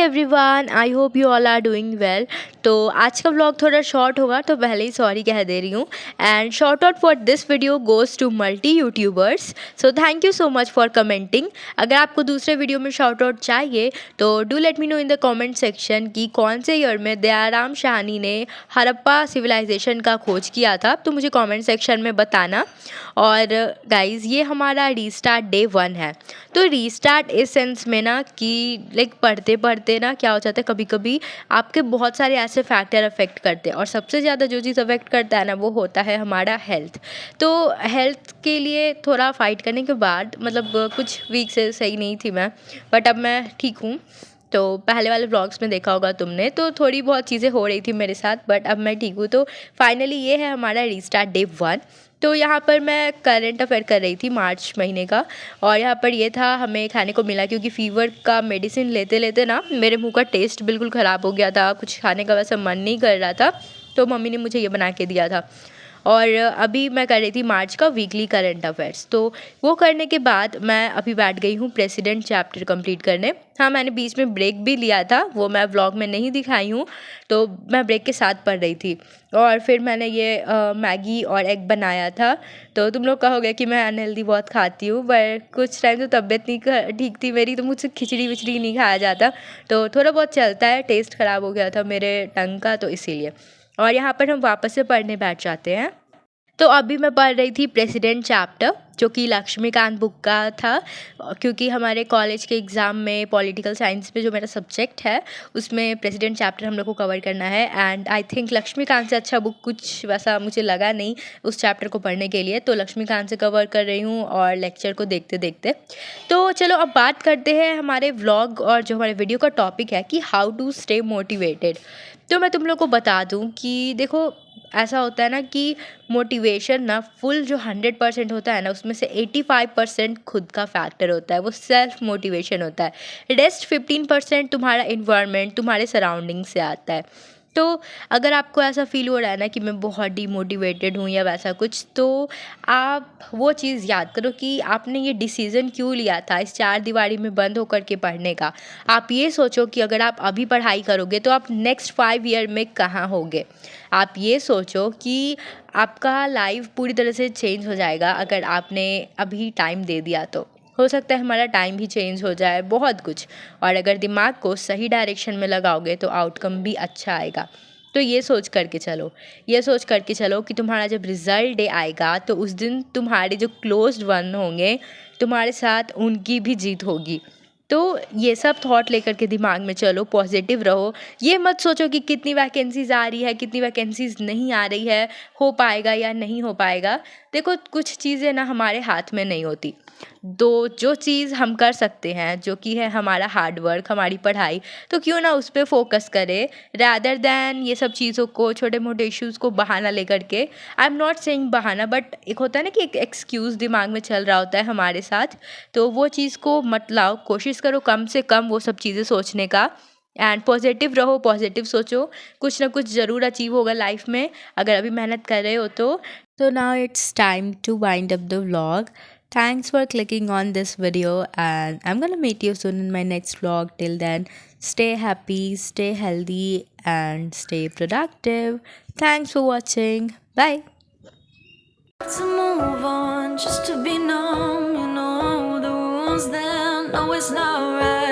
Everyone, I hope you all are doing well. तो आज का व्लॉग थोड़ा शॉर्ट होगा तो पहले ही सॉरी कह दे रही हूँ। And shout out for this video goes to multi YouTubers, so thank you so much for commenting. अगर आपको दूसरे वीडियो में शॉर्ट आउट चाहिए तो do let me know in the comment section कि कौन से ईयर में दयाराम शाहनी ने हड़प्पा सिविलाइजेशन का खोज किया था, तो मुझे कमेंट सेक्शन में बताना। और गाइज़, ये हमारा रीस्टार्ट डे 1 है। तो रीस्टार्ट इस सेंस में ना कि लाइक पढ़ते पढ़ते ना क्या हो जाता है, कभी कभी आपके बहुत सारे ऐसे फैक्टर अफेक्ट करते हैं और सबसे ज़्यादा जो चीज़ अफेक्ट करता है ना वो होता है हमारा हेल्थ। तो हेल्थ के लिए थोड़ा फाइट करने के बाद मतलब कुछ वीक से सही नहीं थी मैं, बट अब मैं ठीक हूँ। तो पहले वाले व्लॉग्स में देखा होगा तुमने, तो थोड़ी बहुत चीज़ें हो रही थी मेरे साथ, बट अब मैं ठीक हूँ। तो फाइनली ये है हमारा रीस्टार्ट डे 1। तो यहाँ पर मैं करंट अफेयर कर रही थी मार्च महीने का, और यहाँ पर ये था हमें खाने को मिला, क्योंकि फ़ीवर का मेडिसिन लेते लेते ना मेरे मुंह का टेस्ट बिल्कुल ख़राब हो गया था, कुछ खाने का वैसा मन नहीं कर रहा था। तो मम्मी ने मुझे ये बना के दिया था। और अभी मैं कर रही थी मार्च का वीकली करंट अफेयर्स। तो वो करने के बाद मैं अभी बैठ गई हूँ प्रेसिडेंट चैप्टर कंप्लीट करने। हाँ, मैंने बीच में ब्रेक भी लिया था, वो मैं व्लॉग में नहीं दिखाई हूँ। तो मैं ब्रेक के साथ पढ़ रही थी और फिर मैंने ये मैगी और एग बनाया था। तो तुम लोग कहोगे कि मैं अनहेल्दी बहुत खाती हूँ, बट कुछ टाइम तो तबीयत नहीं ठीक थी मेरी, तो मुझसे खिचड़ी विचड़ी नहीं खाया जाता। तो थोड़ा बहुत चलता है, टेस्ट ख़राब हो गया था मेरे टंग का, तो इसीलिए। और यहाँ पर हम वापस से पढ़ने बैठ जाते हैं। तो अभी मैं पढ़ रही थी प्रेसिडेंट चैप्टर, जो कि लक्ष्मीकांत बुक का था, क्योंकि हमारे कॉलेज के एग्ज़ाम में पॉलिटिकल साइंस में जो मेरा सब्जेक्ट है उसमें प्रेसिडेंट चैप्टर हम लोग को कवर करना है। एंड आई थिंक लक्ष्मीकांत से अच्छा बुक कुछ वैसा मुझे लगा नहीं उस चैप्टर को पढ़ने के लिए, तो लक्ष्मीकांत से कवर कर रही हूँ और लेक्चर को देखते देखते। तो चलो अब बात करते हैं हमारे व्लॉग और जो हमारे वीडियो का टॉपिक है कि हाउ टू स्टे मोटिवेटेड। तो मैं तुम लोग को बता दूँ कि देखो, ऐसा होता है ना कि मोटिवेशन ना फुल जो 100% होता है ना, उसमें से 85% खुद का फैक्टर होता है, वो सेल्फ मोटिवेशन होता है। रेस्ट 15% तुम्हारा इन्वायरमेंट, तुम्हारे सराउंडिंग से आता है। तो अगर आपको ऐसा फील हो रहा है ना कि मैं बहुत डीमोटिवेटेड हूँ या वैसा कुछ, तो आप वो चीज़ याद करो कि आपने ये डिसीज़न क्यों लिया था इस चार दीवारी में बंद होकर के पढ़ने का। आप ये सोचो कि अगर आप अभी पढ़ाई करोगे तो आप नेक्स्ट 5 ईयर में कहाँ होगे। आप ये सोचो कि आपका लाइफ पूरी तरह से चेंज हो जाएगा अगर आपने अभी टाइम दे दिया। तो हो सकता है हमारा टाइम भी चेंज हो जाए, बहुत कुछ। और अगर दिमाग को सही डायरेक्शन में लगाओगे तो आउटकम भी अच्छा आएगा। तो ये सोच करके चलो कि तुम्हारा जब रिज़ल्ट डे आएगा तो उस दिन तुम्हारे जो क्लोज्ड वन होंगे तुम्हारे साथ, उनकी भी जीत होगी। तो ये सब थॉट लेकर के दिमाग में चलो, पॉजिटिव रहो। ये मत सोचो कि कितनी वैकेंसीज़ आ रही है, कितनी वैकेंसीज़ नहीं आ रही है, हो पाएगा या नहीं हो पाएगा। देखो, कुछ चीज़ें ना हमारे हाथ में नहीं होती। तो जो चीज़ हम कर सकते हैं, जो कि है हमारा हार्ड वर्क, हमारी पढ़ाई, तो क्यों ना उस पर फोकस करें रैदर दैन ये सब चीज़ों को, छोटे मोटे इश्यूज़ को बहाना लेकर के। आई एम नॉट सेइंग बहाना, बट एक होता है ना कि एक एक्सक्यूज़ दिमाग में चल रहा होता है हमारे साथ, तो वो चीज़ को मत लाओ। कोशिश करो कम से कम वो सब चीज़ें सोचने का। एंड पॉजिटिव रहो, पॉजिटिव सोचो, कुछ ना कुछ ज़रूर अचीव होगा लाइफ में अगर अभी मेहनत कर रहे हो तो। So now it's time to wind up the vlog. Thanks for clicking on this video, and I'm gonna meet you soon in my next vlog. Till then, stay happy, stay healthy, and stay productive. Thanks for watching. Bye. To move on, just to be numb, you know the rules then. No, it's not right.